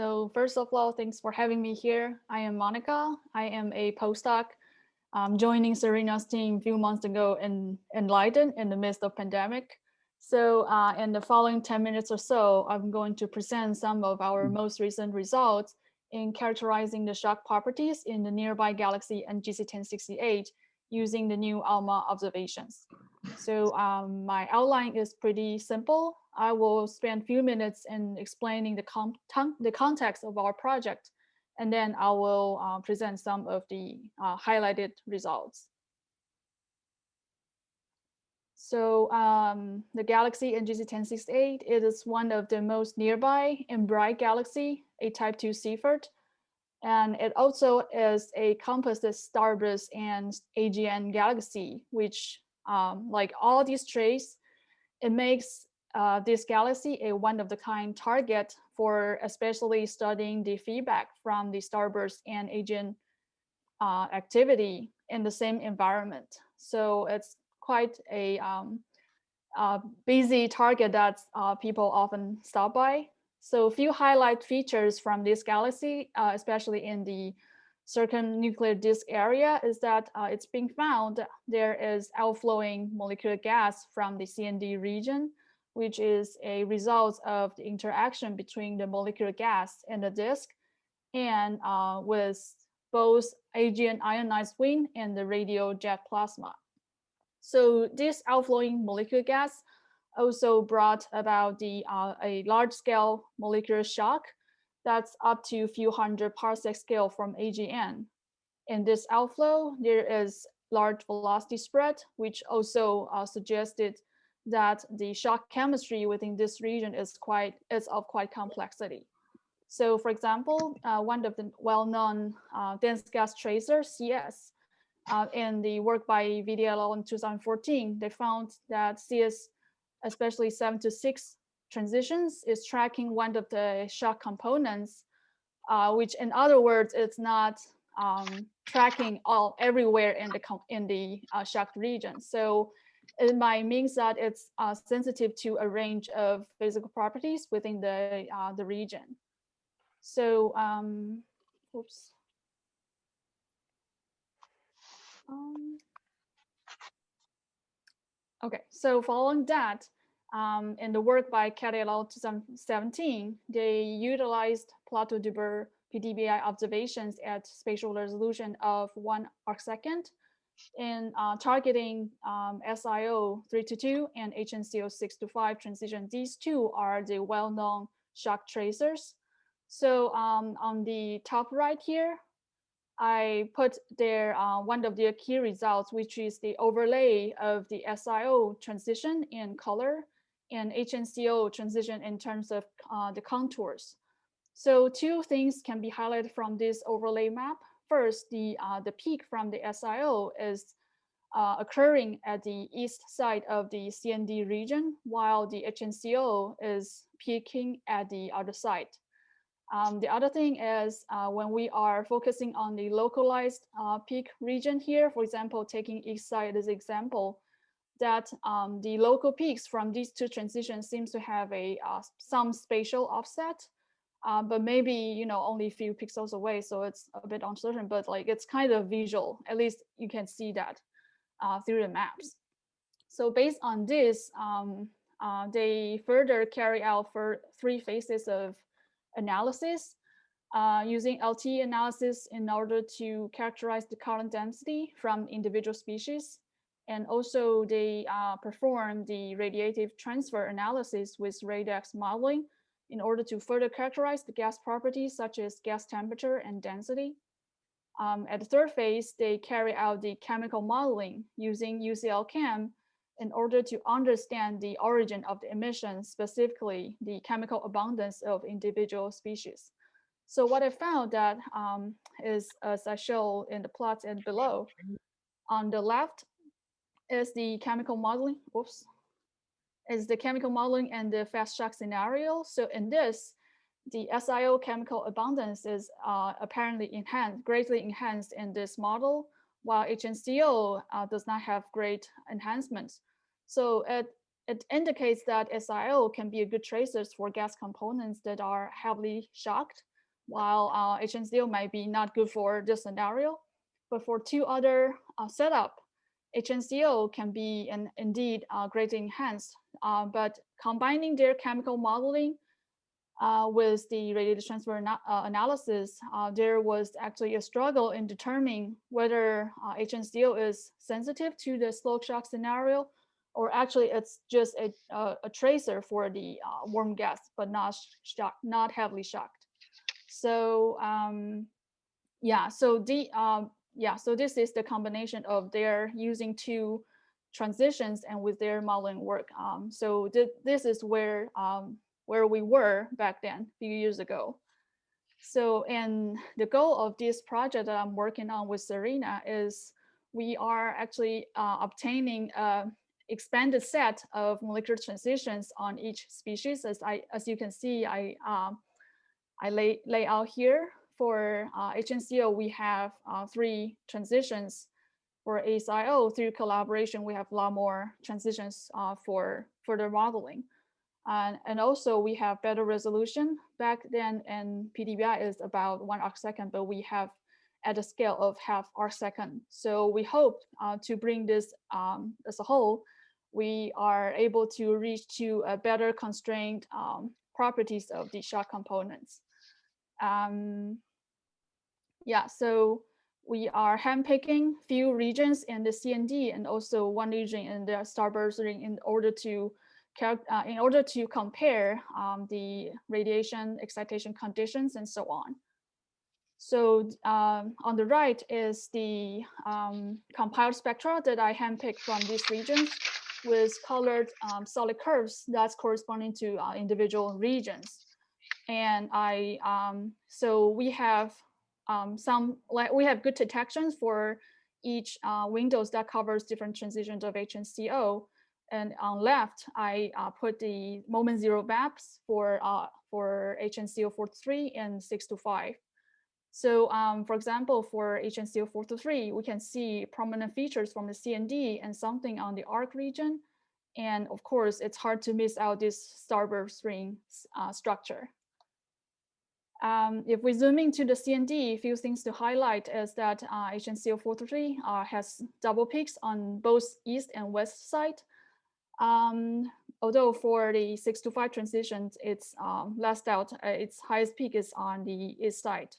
So first of all, thanks for having me here. I am Monica. I am a postdoc joining Serena's team a few months ago in Leiden in the midst of pandemic. So in the following 10 minutes or so, I'm going to present some of our most recent results in characterizing the shock properties in the nearby galaxy NGC1068 using the new ALMA observations. So my outline is pretty simple. I will spend a few minutes in explaining the context of our project, and then I will present some of the highlighted results. So the galaxy NGC1068, it is one of the most nearby and bright galaxy, a type 2 Seyfert. And it also is a composite starburst and AGN galaxy, which like all these traits, it makes this galaxy a one-of-the-kind target for especially studying the feedback from the starburst and AGN activity in the same environment. So it's quite a busy target that people often stop by. So a few highlight features from this galaxy, especially in the circumnuclear disk area, is that it's being found there is outflowing molecular gas from the CND region, which is a result of the interaction between the molecular gas and the disk, and with both AGN ionized wind and the radio jet plasma. So this outflowing molecular gas also brought about a large-scale molecular shock that's up to a few hundred parsec scale from AGN. In this outflow, there is large velocity spread, which also suggested that the shock chemistry within this region is of quite complexity. So for example, one of the well-known dense gas tracers, CS, in the work by VDLL in 2014, they found that CS, especially 7-6 transitions, is tracking one of the shock components, which in other words, it's not tracking everywhere in the shocked region. So it might mean that it's sensitive to a range of physical properties within the region. So, oops. Okay, so following that, in the work by KDL 2017, they utilized Plateau de Boer PDBI observations at spatial resolution of 1 arcsecond in targeting SIO 322 and HNCO 625 transition. These two are the well-known shock tracers. So on the top right here, I put there one of their key results, which is the overlay of the SIO transition in color and HNCO transition in terms of the contours. So two things can be highlighted from this overlay map. First, the peak from the SIO is occurring at the east side of the CND region, while the HNCO is peaking at the other side. The other thing is when we are focusing on the localized peak region here, for example, taking east side as example, that the local peaks from these two transitions seems to have some spatial offset, but maybe only a few pixels away, so it's a bit uncertain. But like it's kind of visual. At least you can see that through the maps. So based on this, they further carry out for 3 phases of analysis using LT analysis in order to characterize the current density from individual species. And also they perform the radiative transfer analysis with radix modeling in order to further characterize the gas properties such as gas temperature and density. At the third phase, they carry out the chemical modeling using UCL-Chem in order to understand the origin of the emissions, specifically the chemical abundance of individual species. So what I found that is, as I show in the plots and below, on the left is the chemical modeling, is the chemical modeling and the fast shock scenario. So in this, the SIO chemical abundance is apparently greatly enhanced in this model, while HNCO does not have great enhancements. So it indicates that SIO can be a good tracers for gas components that are heavily shocked. while HNCO might be not good for this scenario. But for two other setup, HNCO can be indeed greatly enhanced. But combining their chemical modeling with the radiative transfer analysis, there was actually a struggle in determining whether HNCO is sensitive to the slow shock scenario, or actually it's just a tracer for the warm gas, but not heavily shocked. So so this is the combination of their using two transitions and with their modeling work. So this is where we were back then, a few years ago. So, and the goal of this project that I'm working on with Serena is we are actually obtaining an expanded set of molecular transitions on each species. As you can see, I lay out here. For HNCO, we have 3 transitions. For ASIO, through collaboration, we have a lot more transitions for further modeling. And also we have better resolution. Back then, and PDBI is about 1 arcsecond, but we have at a scale of half arcsecond. So we hope to bring this as a whole, we are able to reach to a better constrained properties of the shock components. So we are handpicking few regions in the CND and also one region in the starburst ring in order to compare the radiation excitation conditions and so on. So on the right is the compiled spectra that I handpicked from these regions with colored solid curves that's corresponding to individual regions. And so we have we have good detections for each windows that covers different transitions of HNCO. And on left, I put the moment zero maps for HNCO 423 and 625. So for example, for HNCO 423, we can see prominent features from the CND and something on the arc region. And of course, it's hard to miss out this starburst ring structure. If we zoom into the CND, a few things to highlight is that HNCO 423 has double peaks on both east and west side. Although for the 625 transitions, it's last out, its highest peak is on the east side.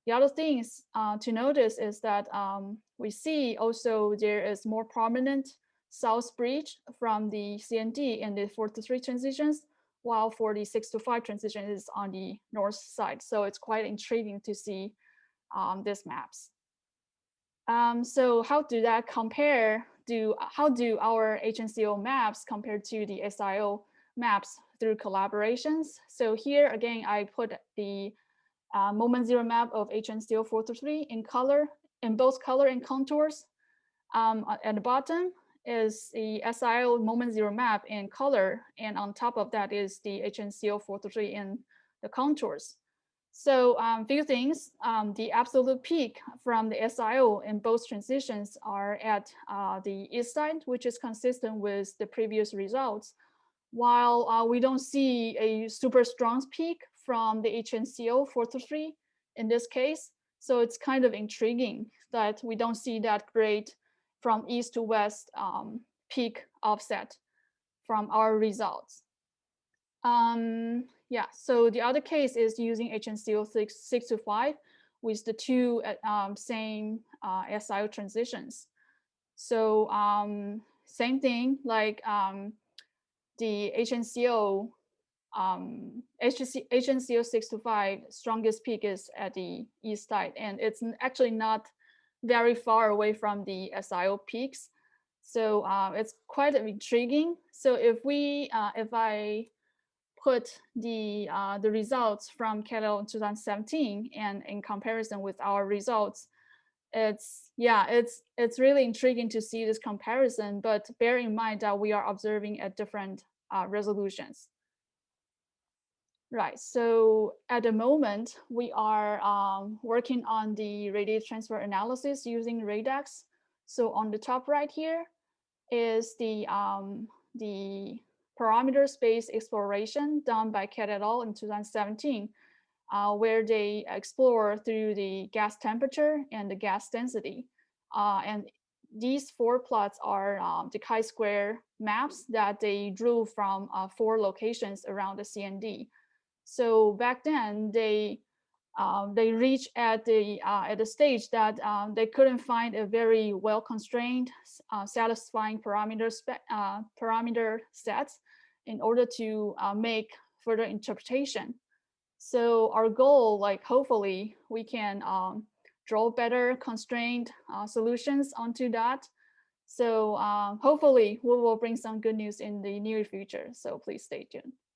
The other things to notice is that we see also there is more prominent south bridge from the CND in the 423 transitions, while for the 625 transition is on the north side. So it's quite intriguing to see these maps. So how do that compare? How do our HNCO maps compare to the SIO maps through collaborations? So here again, I put the moment zero map of HNCO 423 in color, in both color and contours. At the bottom is the SIO moment zero map in color, and on top of that is the HNCO 423 in the contours. So few things, the absolute peak from the SIO in both transitions are at the east side, which is consistent with the previous results, while we don't see a super strong peak from the HNCO 423 in this case. So it's kind of intriguing that we don't see that great from east to west peak offset from our results. So the other case is using HNCO 625 with the two same SIO transitions. So same thing, like the HNCO 625 strongest peak is at the east side, and it's actually not very far away from the SIO peaks. So it's quite intriguing. So if I put the results from CATL in 2017 and in comparison with our results, it's really intriguing to see this comparison, but bear in mind that we are observing at different resolutions. Right, so at the moment, we are working on the radiative transfer analysis using RADAX. So on the top right here is the parameter space exploration done by Cat et al. In 2017. where they explore through the gas temperature and the gas density. And these 4 plots are the chi-square maps that they drew from 4 locations around the CND. So back then, they reached at the stage that they couldn't find a very well constrained, satisfying parameter sets in order to make further interpretation. So our goal, like hopefully, we can draw better constrained solutions onto that. So hopefully, we will bring some good news in the near future. So please stay tuned.